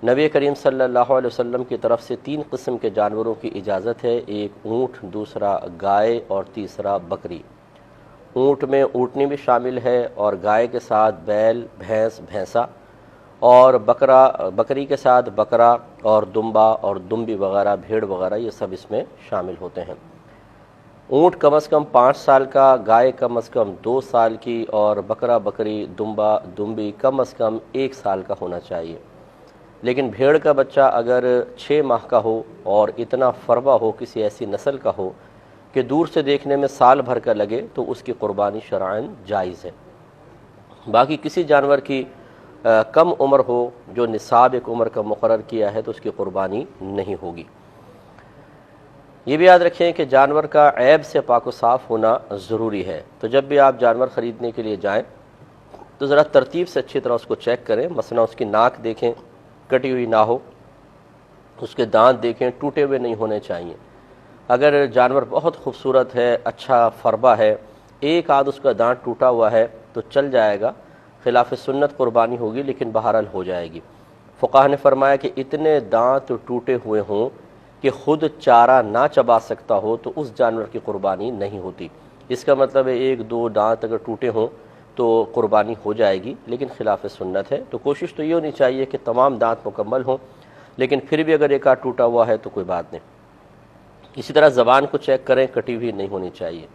نبی کریم صلی اللہ علیہ وسلم کی طرف سے 3 قسم کے جانوروں کی اجازت ہے، ایک اونٹ، دوسرا گائے اور تیسرا بکری۔ اونٹ میں اونٹنی بھی شامل ہے اور گائے کے ساتھ بیل، بھینس، بھینسا، اور بکری کے ساتھ بکرا اور دمبا اور دمبی وغیرہ، بھیڑ وغیرہ، یہ سب اس میں شامل ہوتے ہیں۔ اونٹ کم از کم 5 سال کا، گائے کم از کم 2 سال کی، اور بکرا، بکری، دمبا، دمبی کم از کم 1 سال کا ہونا چاہیے۔ لیکن بھیڑ کا بچہ اگر 6 ماہ کا ہو اور اتنا فربا ہو، کسی ایسی نسل کا ہو کہ دور سے دیکھنے میں سال بھر کا لگے، تو اس کی قربانی شرعاً جائز ہے۔ باقی کسی جانور کی کم عمر ہو، جو نصاب ایک عمر کا مقرر کیا ہے، تو اس کی قربانی نہیں ہوگی۔ یہ بھی یاد رکھیں کہ جانور کا عیب سے پاک و صاف ہونا ضروری ہے، تو جب بھی آپ جانور خریدنے کے لیے جائیں تو ذرا ترتیب سے اچھی طرح اس کو چیک کریں۔ مثلا اس کی ناک دیکھیں، کٹی ہوئی نہ ہو، اس کے دانت دیکھیں، ٹوٹے ہوئے نہیں ہونے چاہیے۔ اگر جانور بہت خوبصورت ہے، اچھا فربا ہے، ایک آدھ اس کا دانت ٹوٹا ہوا ہے تو چل جائے گا، خلاف سنت قربانی ہوگی لیکن بہرحال ہو جائے گی۔ فقہا نے فرمایا کہ اتنے دانت ٹوٹے ہوئے ہوں کہ خود چارہ نہ چبا سکتا ہو تو اس جانور کی قربانی نہیں ہوتی۔ اس کا مطلب ہے 1-2 دانت اگر ٹوٹے ہوں تو قربانی ہو جائے گی، لیکن خلاف سنت ہے۔ تو کوشش تو یہ ہونی چاہیے کہ تمام دانت مکمل ہوں، لیکن پھر بھی اگر ایک آدھ ٹوٹا ہوا ہے تو کوئی بات نہیں۔ اسی طرح زبان کو چیک کریں، کٹی ہوئی نہیں ہونی چاہیے۔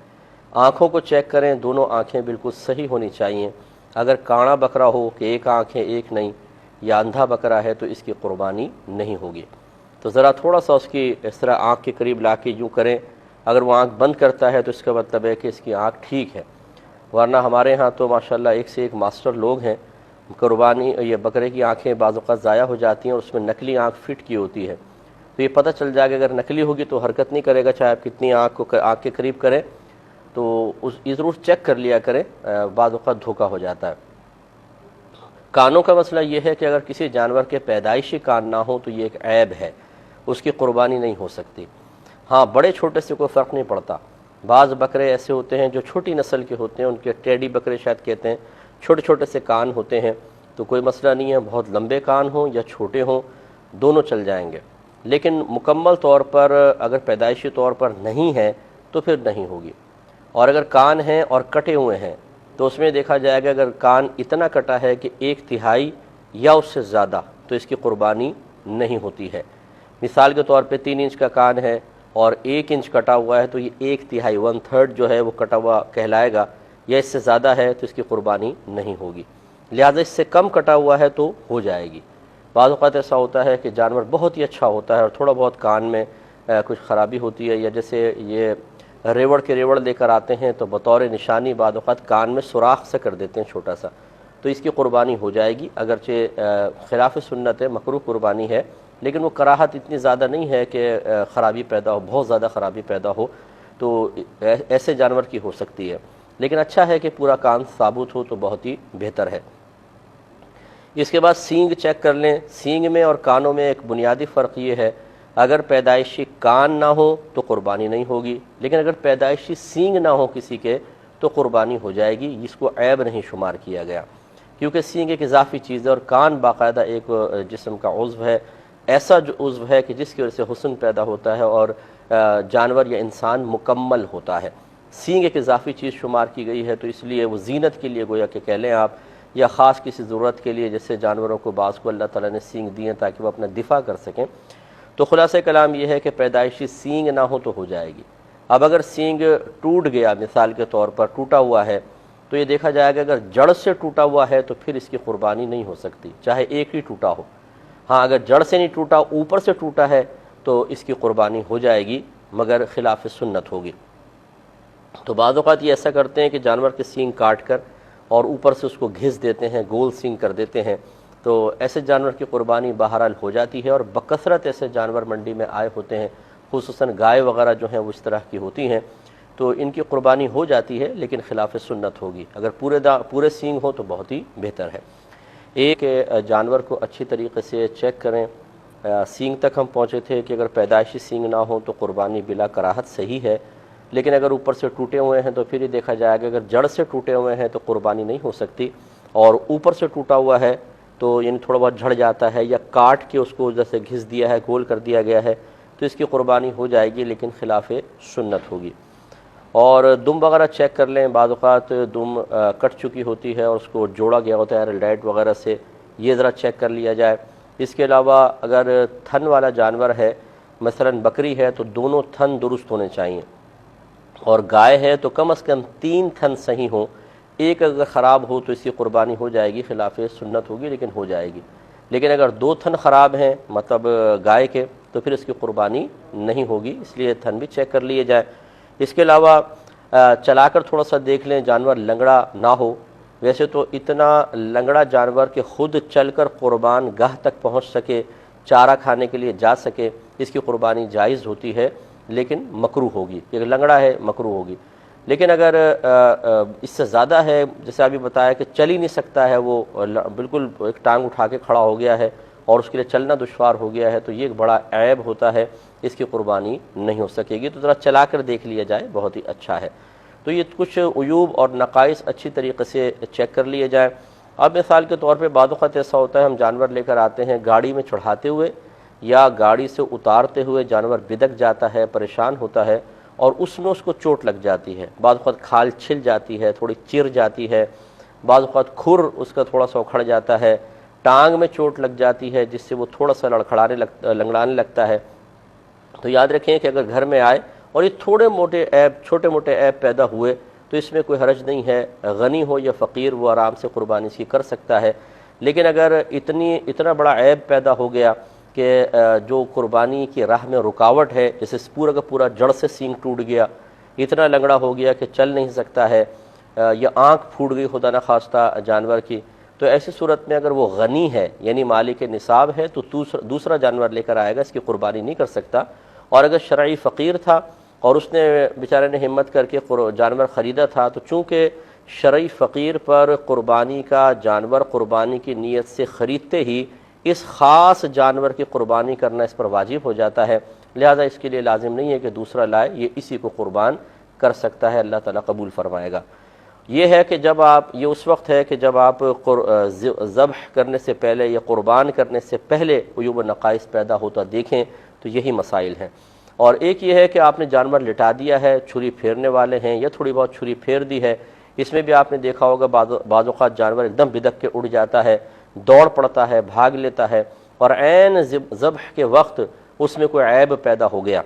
آنکھوں کو چیک کریں، دونوں آنکھیں بالکل صحیح ہونی چاہیے۔ اگر کاڑا بکرا ہو کہ ایک آنکھ ہے ایک نہیں، یا اندھا بکرا ہے تو اس کی قربانی نہیں ہوگی۔ تو ذرا تھوڑا سا اس کی اس طرح آنکھ کے قریب لا کے یوں کریں، اگر وہ آنکھ بند کرتا ہے تو اس کا مطلب ہے کہ اس کی آنکھ ٹھیک ہے، ورنہ ہمارے ہاں تو ماشاءاللہ ایک سے ایک ماسٹر لوگ ہیں، قربانی یہ بکرے کی آنکھیں بعض اوقات ضائع ہو جاتی ہیں اور اس میں نکلی آنکھ فٹ کی ہوتی ہے، تو یہ پتہ چل جائے گا اگر نکلی ہوگی تو حرکت نہیں کرے گا، چاہے آپ کتنی آنکھ کے قریب کریں، تو یہ ضرور چیک کر لیا کریں، بعض اوقات دھوکہ ہو جاتا ہے۔ کانوں کا مسئلہ یہ ہے کہ اگر کسی جانور کے پیدائشی کان نہ ہو تو یہ ایک عیب ہے، اس کی قربانی نہیں ہو سکتی۔ ہاں، بڑے چھوٹے سے کوئی فرق نہیں پڑتا۔ بعض بکرے ایسے ہوتے ہیں جو چھوٹی نسل کے ہوتے ہیں، ان کے ٹیڈی بکرے شاید کہتے ہیں، چھوٹے چھوٹے سے کان ہوتے ہیں، تو کوئی مسئلہ نہیں ہے، بہت لمبے کان ہوں یا چھوٹے ہوں، دونوں چل جائیں گے۔ لیکن مکمل طور پر اگر پیدائشی طور پر نہیں ہے تو پھر نہیں ہوگی۔ اور اگر کان ہیں اور کٹے ہوئے ہیں تو اس میں دیکھا جائے گا اگر کان اتنا کٹا ہے کہ 1/3 یا اس سے زیادہ، تو اس کی قربانی نہیں ہوتی ہے۔ مثال کے طور پہ 3 انچ کا کان ہے اور 1 انچ کٹا ہوا ہے تو یہ 1/3 1/3 جو ہے وہ کٹا ہوا کہلائے گا، یا اس سے زیادہ ہے تو اس کی قربانی نہیں ہوگی۔ لہٰذا اس سے کم کٹا ہوا ہے تو ہو جائے گی۔ بعض اوقات ایسا ہوتا ہے کہ جانور بہت ہی اچھا ہوتا ہے اور تھوڑا بہت کان میں کچھ خرابی ہوتی ہے، یا جیسے یہ ریوڑ کے ریوڑ لے کر آتے ہیں تو بطور نشانی بعض اوقات کان میں سوراخ سے کر دیتے ہیں چھوٹا سا، تو اس کی قربانی ہو جائے گی، اگرچہ خلاف سنت ہے، مکروہ قربانی ہے، لیکن وہ کراہت اتنی زیادہ نہیں ہے کہ خرابی پیدا ہو، بہت زیادہ خرابی پیدا ہو، تو ایسے جانور کی ہو سکتی ہے۔ لیکن اچھا ہے کہ پورا کان ثابت ہو تو بہت ہی بہتر ہے۔ اس کے بعد سینگ چیک کر لیں۔ سینگ میں اور کانوں میں ایک بنیادی فرق یہ ہے، اگر پیدائشی کان نہ ہو تو قربانی نہیں ہوگی، لیکن اگر پیدائشی سینگ نہ ہو کسی کے تو قربانی ہو جائے گی، اس کو عیب نہیں شمار کیا گیا، کیونکہ سینگ ایک اضافی چیز ہے اور کان باقاعدہ ایک جسم کا عضو ہے، ایسا جو عضو ہے کہ جس کی وجہ سے حسن پیدا ہوتا ہے اور جانور یا انسان مکمل ہوتا ہے۔ سینگ ایک اضافی چیز شمار کی گئی ہے، تو اس لیے وہ زینت کے لیے گویا کہ کہہ لیں آپ، یا خاص کسی ضرورت کے لیے، جیسے جانوروں کو بعض کو اللہ تعالیٰ نے سینگ دیے تاکہ وہ اپنا دفاع کر سکیں۔ تو خلاصہ کلام یہ ہے کہ پیدائشی سینگ نہ ہو تو ہو جائے گی۔ اب اگر سینگ ٹوٹ گیا، مثال کے طور پر ٹوٹا ہوا ہے، تو یہ دیکھا جائے گا اگر جڑ سے ٹوٹا ہوا ہے تو پھر اس کی قربانی نہیں ہو سکتی، چاہے ایک ہی ٹوٹا ہو۔ ہاں، اگر جڑ سے نہیں ٹوٹا، اوپر سے ٹوٹا ہے تو اس کی قربانی ہو جائے گی، مگر خلاف سنت ہوگی۔ تو بعض اوقات یہ ایسا کرتے ہیں کہ جانور کے سینگ کاٹ کر اور اوپر سے اس کو گھس دیتے ہیں، گول سینگ کر دیتے ہیں، تو ایسے جانور کی قربانی بہرحال ہو جاتی ہے، اور بکثرت ایسے جانور منڈی میں آئے ہوتے ہیں، خصوصاً گائے وغیرہ جو ہیں وہ اس طرح کی ہوتی ہیں، تو ان کی قربانی ہو جاتی ہے لیکن خلاف سنت ہوگی۔ اگر پورے سینگ ہو تو بہت ہی بہتر ہے۔ ایک جانور کو اچھی طریقے سے چیک کریں۔ سینگ تک ہم پہنچے تھے کہ اگر پیدائشی سینگ نہ ہو تو قربانی بلا کراہت صحیح ہے، لیکن اگر اوپر سے ٹوٹے ہوئے ہیں تو پھر یہ دیکھا جائے گا اگر جڑ سے ٹوٹے ہوئے ہیں تو قربانی نہیں ہو سکتی، اور اوپر سے ٹوٹا ہوا ہے تو یعنی تھوڑا بہت جھڑ جاتا ہے یا کاٹ کے اس کو جیسے گھس دیا ہے، گول کر دیا گیا ہے، تو اس کی قربانی ہو جائے گی، لیکن خلاف سنت ہوگی۔ اور دم وغیرہ چیک کر لیں، بعض اوقات دم کٹ چکی ہوتی ہے اور اس کو جوڑا گیا ہوتا ہے ریلائٹ وغیرہ سے، یہ ذرا چیک کر لیا جائے۔ اس کے علاوہ اگر تھن والا جانور ہے، مثلا بکری ہے، تو دونوں تھن درست ہونے چاہیے، اور گائے ہے تو کم از کم 3 تھن صحیح ہوں۔ ایک اگر خراب ہو تو اس کی قربانی ہو جائے گی، خلاف سنت ہوگی لیکن ہو جائے گی۔ لیکن اگر 2 تھن خراب ہیں مطلب گائے کے، تو پھر اس کی قربانی نہیں ہوگی، اس لیے تھن بھی چیک کر لیے جائے۔ اس کے علاوہ چلا کر تھوڑا سا دیکھ لیں جانور لنگڑا نہ ہو۔ ویسے تو اتنا لنگڑا جانور کہ خود چل کر قربان گاہ تک پہنچ سکے، چارہ کھانے کے لیے جا سکے، اس کی قربانی جائز ہوتی ہے، لیکن مکروہ ہوگی، کہ لنگڑا ہے مکروہ ہوگی۔ لیکن اگر اس سے زیادہ ہے، جیسے ابھی بتایا کہ چل ہی نہیں سکتا ہے، وہ بالکل ایک ٹانگ اٹھا کے کھڑا ہو گیا ہے اور اس کے لیے چلنا دشوار ہو گیا ہے، تو یہ ایک بڑا عیب ہوتا ہے، اس کی قربانی نہیں ہو سکے گی، تو ذرا چلا کر دیکھ لیا جائے، بہت ہی اچھا ہے۔ تو یہ کچھ عیوب اور نقائص اچھی طریقے سے چیک کر لیے جائیں۔ اب مثال کے طور پہ بعض اوقات ایسا ہوتا ہے، ہم جانور لے کر آتے ہیں، گاڑی میں چڑھاتے ہوئے یا گاڑی سے اتارتے ہوئے جانور بدک جاتا ہے، پریشان ہوتا ہے، اور اس میں اس کو چوٹ لگ جاتی ہے، بعض اوقات کھال چھل جاتی ہے، تھوڑی چر جاتی ہے، بعض اوقات کھر اس کا تھوڑا سا اکھڑ جاتا ہے، ٹانگ میں چوٹ لگ جاتی ہے جس سے وہ تھوڑا سا لنگڑانے لگتا ہے۔ تو یاد رکھیں کہ اگر گھر میں آئے اور یہ چھوٹے موٹے عیب پیدا ہوئے تو اس میں کوئی حرج نہیں ہے، غنی ہو یا فقیر وہ آرام سے قربانی اس کی کر سکتا ہے۔ لیکن اگر اتنا بڑا عیب پیدا ہو گیا کہ جو قربانی کی راہ میں رکاوٹ ہے، جیسے پورا کا پورا جڑ سے سینگ ٹوٹ گیا، اتنا لنگڑا ہو گیا کہ چل نہیں سکتا ہے، یا آنکھ پھوٹ گئی خدا نخواستہ جانور کی، تو ایسی صورت میں اگر وہ غنی ہے یعنی مالک نصاب ہے تو دوسرا جانور لے کر آئے گا، اس کی قربانی نہیں کر سکتا۔ اور اگر شرعی فقیر تھا اور اس نے بیچارے نے ہمت کر کے جانور خریدا تھا، تو چونکہ شرعی فقیر پر قربانی کا جانور قربانی کی نیت سے خریدتے ہی اس خاص جانور کی قربانی کرنا اس پر واجب ہو جاتا ہے، لہذا اس کے لیے لازم نہیں ہے کہ دوسرا لائے، یہ اسی کو قربان کر سکتا ہے، اللہ تعالیٰ قبول فرمائے گا۔ یہ ہے کہ یہ اس وقت ہے کہ جب آپ ذبح کرنے سے پہلے یا قربان کرنے سے پہلے عیوب و نقائص پیدا ہوتا دیکھیں، تو یہی مسائل ہیں۔ اور ایک یہ ہے کہ آپ نے جانور لٹا دیا ہے، چھری پھیرنے والے ہیں یا تھوڑی بہت چھری پھیر دی ہے، اس میں بھی آپ نے دیکھا ہوگا بعض اوقات جانور ایک دم بدک کے اڑ جاتا ہے، دوڑ پڑتا ہے، بھاگ لیتا ہے، اور عین ذبح کے وقت اس میں کوئی عیب پیدا ہو گیا،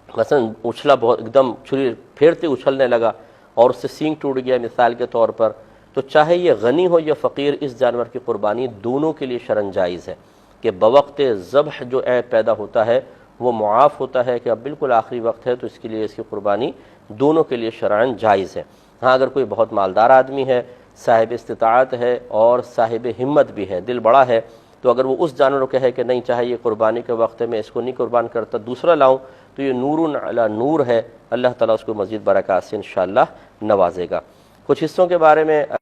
مثلا اچھلا بہت ایک دم چھری پھیرتے اچھلنے لگا اور اس سے سینگ ٹوٹ گیا مثال کے طور پر، تو چاہے یہ غنی ہو یا فقیر، اس جانور کی قربانی دونوں کے لیے شرعاً جائز ہے، کہ بوقت ذبح جو عیب پیدا ہوتا ہے وہ معاف ہوتا ہے، کہ اب بالکل آخری وقت ہے تو اس کے لیے اس کی قربانی دونوں کے لیے شرعاً جائز ہے۔ ہاں اگر کوئی بہت مالدار آدمی ہے، صاحب استطاعت ہے اور صاحب ہمت بھی ہے، دل بڑا ہے، تو اگر وہ اس جانور کو کہے کہ نہیں، چاہے یہ قربانی کے وقت میں اس کو نہیں قربان کرتا، دوسرا لاؤں، تو یہ نور علی نور ہے، اللہ تعالیٰ اس کو مزید برکات سے انشاءاللہ نوازے گا۔ کچھ حصوں کے بارے میں